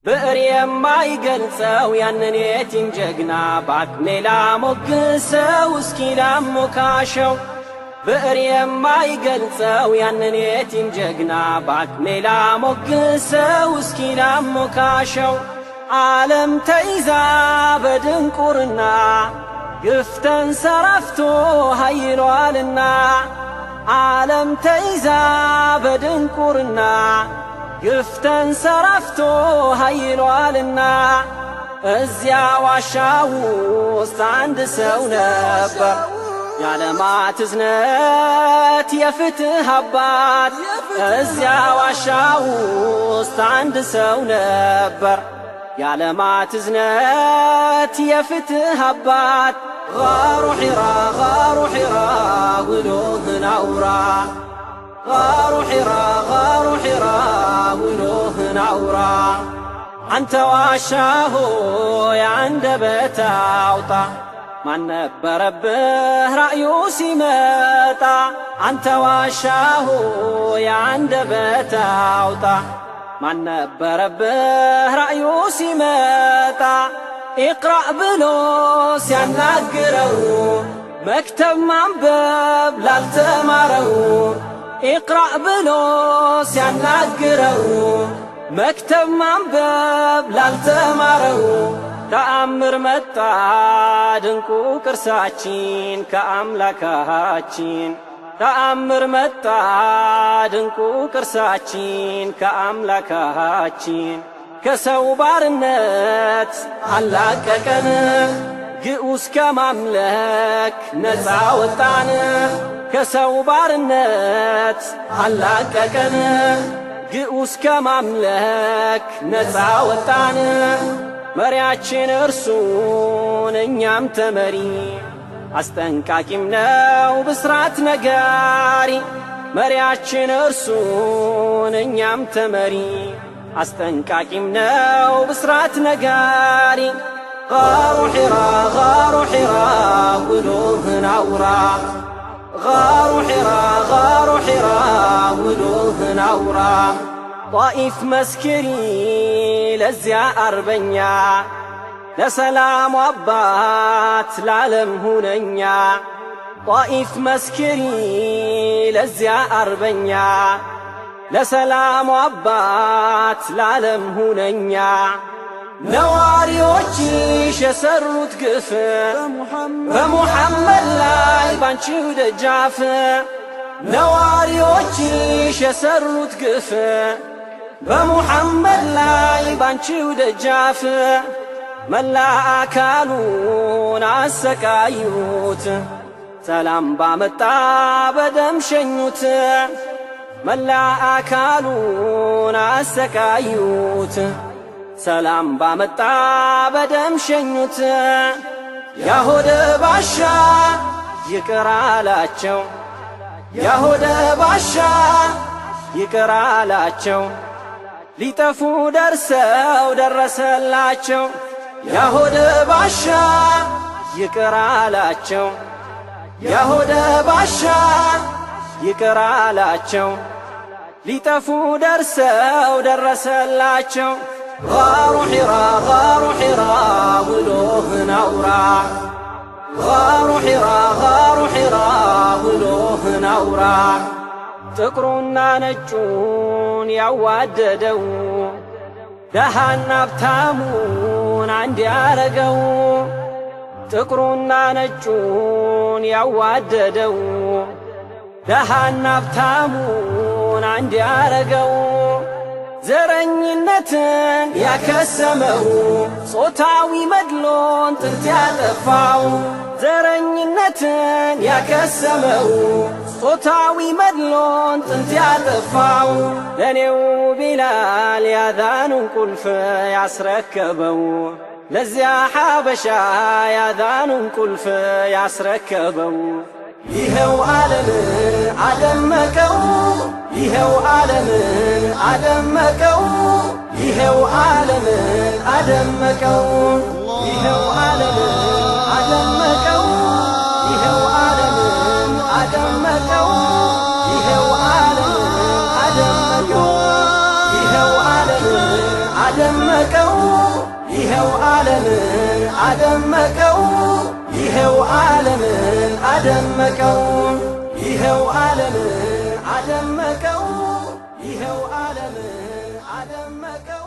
ብዕር የማይገልጸው ያንን የቲም ጀግና በአቅሜ ላሞግሰው እስኪ ላሞካሸው። ብዕር የማይገልጸው ያንን የቲም ጀግና በአቅሜ ላሞግሰው እስኪ ላሞካሸው። ዓለም ተይዛ በድንቁርና ግፍ ተንሰራፍቶ ኃይሏልና ዓለም ተይዛ በድንቁርና ግፍ ተንሰራፍቶ ኃይሏልና እዚያ ዋሻ ውስጥ አንድ ሰው ነበር የዓለማት እዝነት የፍትህ አባት። እዚያ ዋሻ ውስጥ አንድ ሰው ነበር የዓለማት እዝነት የፍትህ አባት። ጋሩ ሒራ ጋሩ ሒራ ውሎህን አውራ ጋሩ ሒራ ጋሩ ሒራ ውሎህን አውራ። አንተ ዋሻ ሆይ አንደበት አውጣ ማን ነበረብህ ራእዩ ሲመጣ። አንተ ዋሻ ሆይ አንደበት አውጣ ማን ነበረብህ ራእዩ ሲመጣ። ኢቅራእ ብሎ ሲያናግረው መክተብ ማንበብ ላልተማረው። ኢቅራእ ብሎ ሲያናግረው መክተብ ማንበብ ላልተማረው። ተአምር መጣ ድንቁ ቅርሳችን ከአምላካችን። ተአምር መጣ ድንቁ ቅርሳችን ከአምላካችን። ከሰው ባርነት አላቀቀን ግዑዝ ከማምለክ ነፃ ወጣን። ከሰው ባርነት አላቀቀን ግዑዝ ከማምለክ ነፃ ወጣን። መሪያችን እርሱን እኛም ተመሪ አስጠንቃቂም ነው ብስራት ነጋሪ። መሪያችን እርሱን እኛም ተመሪ አስጠንቃቂም ነው ብስራት ነጋሪ። ጋሩ ሒራ ጋሩ ሒራ ውሎህን አውራ ጋሩ ሒራ ጋሩ ሒራ ውሎህን አውራ። ጣኢፍ መስክሪ ለዚያ አርበኛ ለሰላሙ አባት ለዓለም ሁነኛ። ጣኢፍ መስክሪ ለዚያ አርበኛ ለሰላሙ አባት ለዓለም ሁነኛ። ነዋሪዎችሽ የሰሩት ግፍ በሙሐመድ ላይ ባንቺው ደጃፍ። ነዋሪዎችሽ የሰሩት ግፍ በሙሐመድ ላይ ባንቺው ደጃፍ። መላ አካሉን አሰቃዩት ሰላም ባመጣ በደም ሸኙት። መላ አካሉን አሰቃዩት ሰላም ባመጣ በደም ሸኙት። ያሆደ ባሻ ይቅር አላቸው ያሆደ ባሻ ይቅር አላቸው። ሊጠፉ ደርሰው ደረሰላቸው ያሆደ ባሻ ይቅር አላቸው ያሆደ ባሻ ይቅር አላቸው። ሊጠፉ ደርሰው ደረሰላቸው። ጋሩ ሒራ ጋሩ ሒራ ውሎህን አውራ ጋሩ ሒራ ጋሩ ሒራ ውሎህን አውራ። ጥቁሩና ነጩን ያዋደደው ደሃና ሀብታሙን አንድ ያረገው። ጥቁሩና ነጩን ያዋደደው ደሃና ሀብታሙን አንድ ያረገው። ዘረኝነትን ያከሰመው ጾታዊ መድሎን ጥንት ያጠፋው። ዘረኝነትን ያከሰመው ጾታዊ መድሎን ጥንት ያጠፋው። ለኔው ቢላል ያዛኑን ቁልፍ ያስረከበው ለዚያ ሐበሻ ያዛኑን ቁልፍ ያስረከበው። ይኸው ዓለምን አደመቀው ይኸው ዓለምን አደመቀው ይኸው ዓለምን አደመቀው ይኸው ዓለምን አደመቀው ይኸው ዓለምን አደመቀው ይኸው ዓለምን አደመቀው ይኸው ዓለምን አደመቀው ይሄው ዓለምን አደመቀው ይሄው ዓለምን አደመቀው ይሄው ዓለምን አደመቀው ይሄው ዓለምን አደመቀው